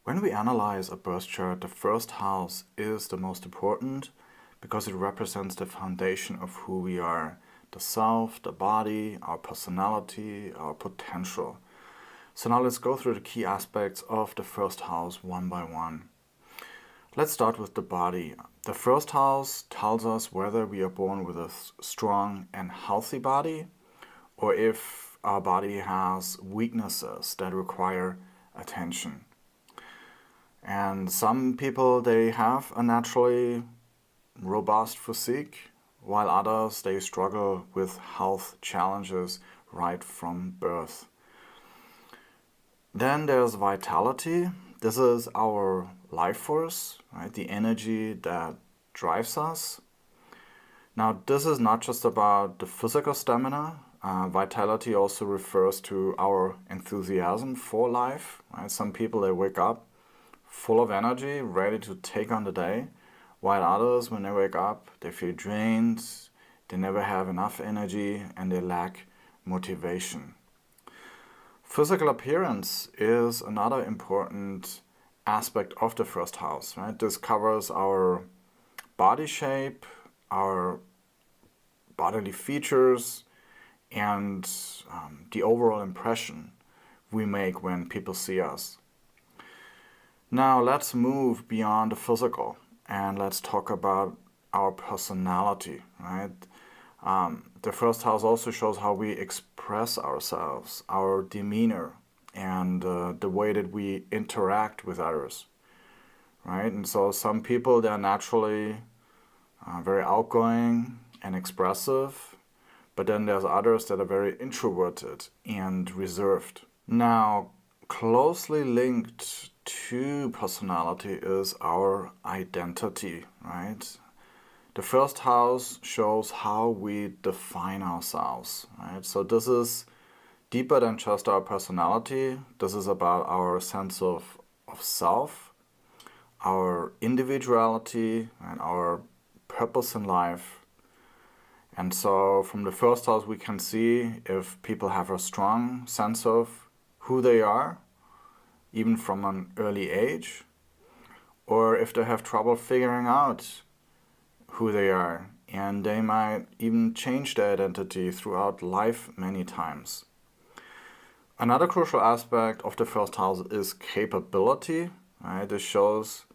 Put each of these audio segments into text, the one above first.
When we analyze a birth chart, the first house is the most important because it represents the foundation of who we are, the self, the body, our personality, our potential. So now let's go through the key aspects of the first house one by one. Let's start with the body. The first house tells us whether we are born with a strong and healthy body or if our body has weaknesses that require attention. And some people, they have a naturally robust physique, while others, they struggle with health challenges right from birth. Then there's vitality. This is our life force, right? The energy that drives us. Now, this is not just about the physical stamina. Vitality also refers to our enthusiasm for life, right? Some people, they wake up full of energy, ready to take on the day, while others, when they wake up, they feel drained, they never have enough energy, and they lack motivation. Physical appearance is another important aspect of the first house, right? This covers our body shape, our bodily features, and the overall impression we make when people see us. Now let's move beyond the physical and let's talk about our personality, right? The first house also shows how we express ourselves, our demeanor, and the way that we interact with others, right? And so some people, they're naturally very outgoing and expressive, but then there's others that are very introverted and reserved. Now, closely linked to personality is our identity, right? The first house shows how we define ourselves, right? So this is deeper than just our personality. This is about our sense of self, our individuality, and our purpose in life. And so from the first house, we can see if people have a strong sense of who they are, even from an early age, or if they have trouble figuring out who they are, and they might even change their identity throughout life many times. Another crucial aspect of the first house is capability, right? This shows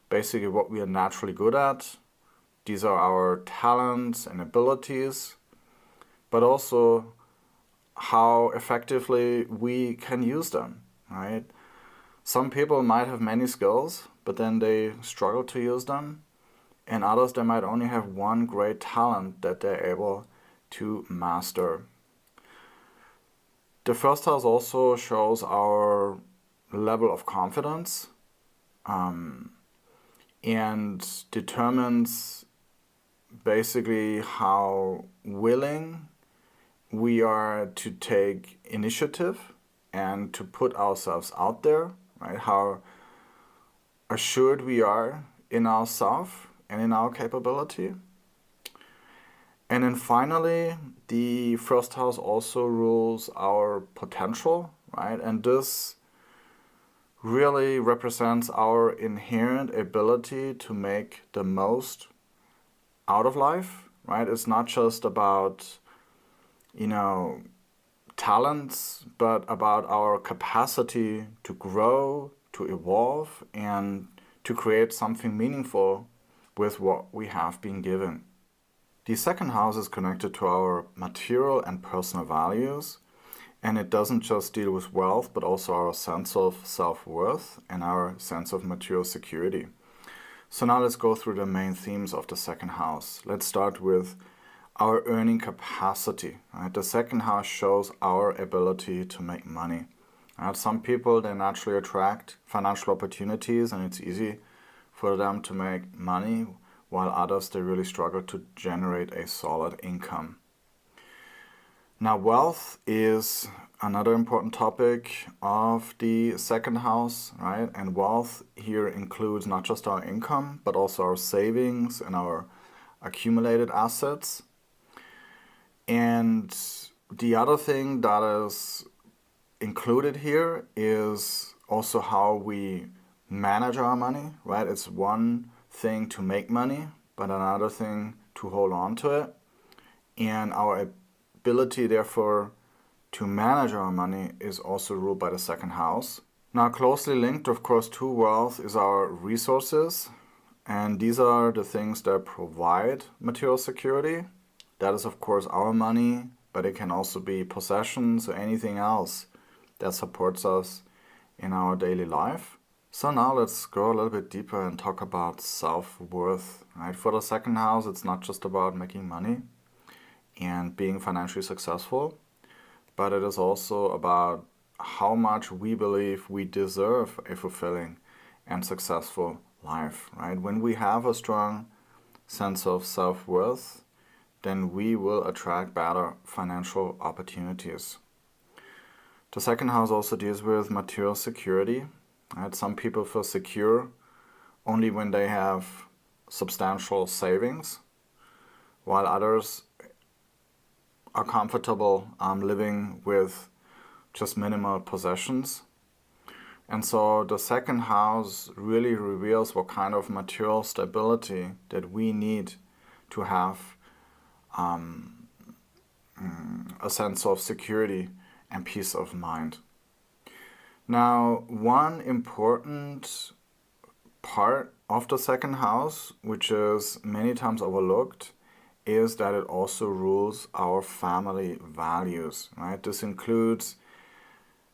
basically what we are naturally good at. These are our talents and abilities, but also how effectively we can use them, right? Some people might have many skills, but then they struggle to use them. And others, they might only have one great talent that they're able to master. The first house also shows our level of confidence and determines basically how willing we are to take initiative and to put ourselves out there, right? How assured we are in ourselves and in our capability. And then finally, the first house also rules our potential, right? And this really represents our inherent ability to make the most out of life, right? It's not just about, talents, but about our capacity to grow, to evolve, and to create something meaningful with what we have been given. The second house is connected to our material and personal values, and it doesn't just deal with wealth, but also our sense of self-worth and our sense of material security. So now let's go through the main themes of the second house. Let's start with our earning capacity, right? The second house shows our ability to make money. Some people, they naturally attract financial opportunities and it's easy for them to make money, while others, they really struggle to generate a solid income. Now, wealth is another important topic of the second house, right? And wealth here includes not just our income, but also our savings and our accumulated assets. And the other thing that is included here is also how we manage our money, right? It's one thing to make money, but another thing to hold on to it. And our ability, therefore, to manage our money is also ruled by the second house. Now, closely linked, of course, to wealth is our resources. And these are the things that provide material security. That is, of course, our money, but it can also be possessions or anything else that supports us in our daily life. So now let's go a little bit deeper and talk about self-worth. Right? For the second house, it's not just about making money and being financially successful, but it is also about how much we believe we deserve a fulfilling and successful life, right? When we have a strong sense of self-worth, then we will attract better financial opportunities. The second house also deals with material security. Right? Some people feel secure only when they have substantial savings, while others are comfortable living with just minimal possessions. And so the second house really reveals what kind of material stability that we need to have a sense of security and peace of mind. Now, one important part of the second house, which is many times overlooked, is that it also rules our family values, right? This includes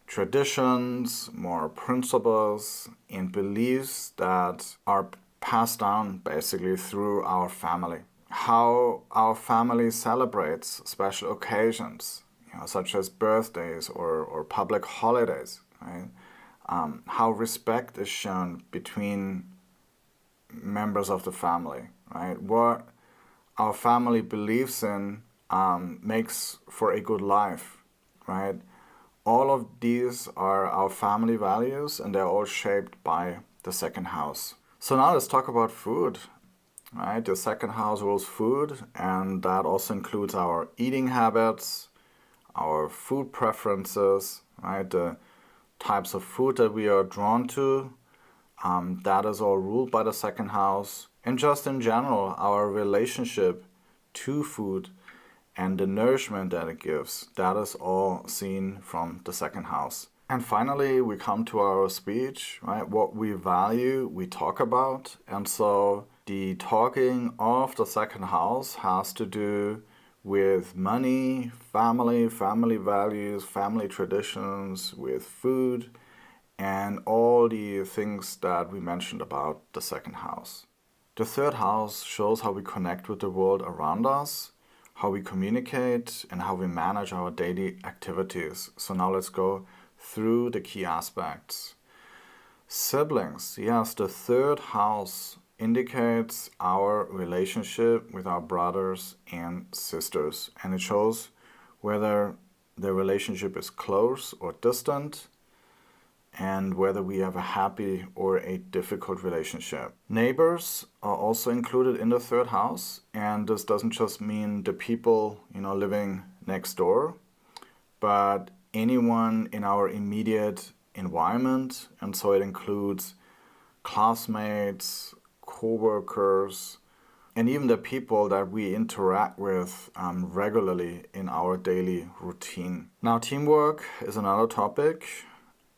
traditions, moral principles, and beliefs that are passed down basically through our family. How our family celebrates special occasions, such as birthdays or public holidays, right? How respect is shown between members of the family, right? What our family believes in makes for a good life, right? All of these are our family values, and they're all shaped by the second house. So now let's talk about food, right? The second house rules food, and that also includes our eating habits, our food preferences, right? The types of food that we are drawn to, that is all ruled by the second house. And just in general, our relationship to food and the nourishment that it gives, that is all seen from the second house. And finally, we come to our speech, right? What we value, we talk about. And so the talking of the second house has to do with money, family values, family traditions, with food, and all the things that we mentioned about the second house. The third house shows how we connect with the world around us, how we communicate, and how we manage our daily activities. So now let's go through the key aspects. Siblings. Yes, the third house indicates our relationship with our brothers and sisters, and it shows whether the relationship is close or distant, and whether we have a happy or a difficult relationship. Neighbors are also included in the third house, and this doesn't just mean the people, living next door, but anyone in our immediate environment, and so it includes classmates, co-workers, and even the people that we interact with regularly in our daily routine. Now, teamwork is another topic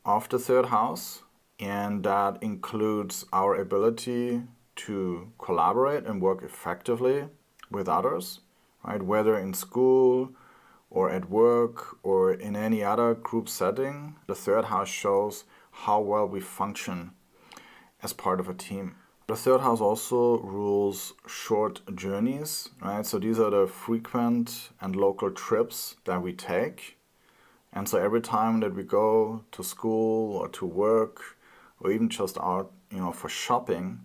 of the third house, and that includes our ability to collaborate and work effectively with others, right? Whether in school or at work or in any other group setting, the third house shows how well we function as part of a team. The third house also rules short journeys, right? So these are the frequent and local trips that we take. And so every time that we go to school or to work or even just out, for shopping,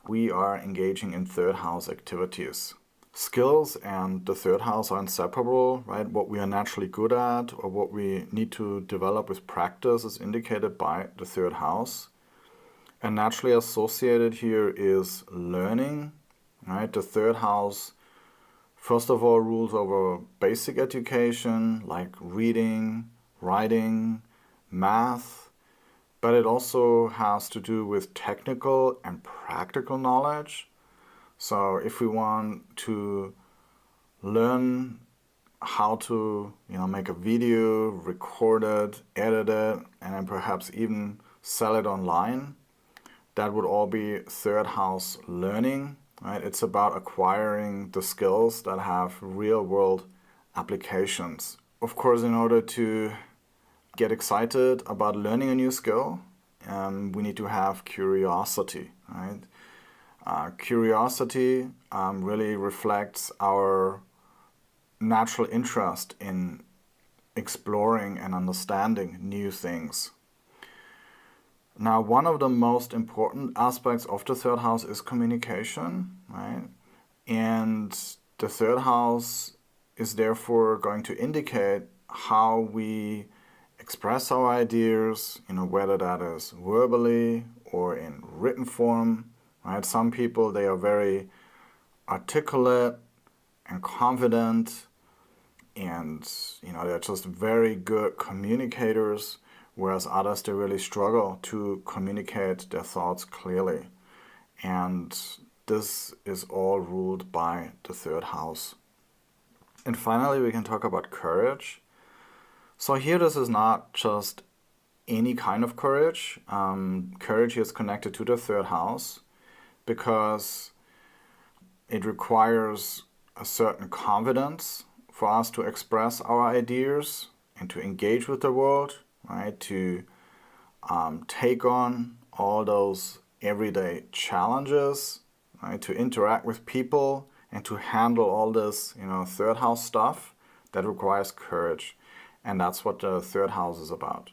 we are engaging in third house activities. Skills and the third house are inseparable, right? What we are naturally good at or what we need to develop with practice is indicated by the third house. And naturally associated here is learning, right? The third house, first of all, rules over basic education like reading, writing, math, but it also has to do with technical and practical knowledge. So if we want to learn how to, make a video, record it, edit it, and then perhaps even sell it online, that would all be third house learning, right? It's about acquiring the skills that have real world applications. Of course, in order to get excited about learning a new skill, we need to have curiosity, right? Curiosity really reflects our natural interest in exploring and understanding new things. Now, one of the most important aspects of the third house is communication, right? And the third house is therefore going to indicate how we express our ideas, whether that is verbally or in written form, right? Some people, they are very articulate and confident, and they're just very good communicators, whereas others, they really struggle to communicate their thoughts clearly. And this is all ruled by the third house. And finally, we can talk about courage. So here, this is not just any kind of courage. Courage is connected to the third house because it requires a certain confidence for us to express our ideas and to engage with the world, right? To take on all those everyday challenges, right? To interact with people and to handle all this, third house stuff that requires courage. And that's what the third house is about.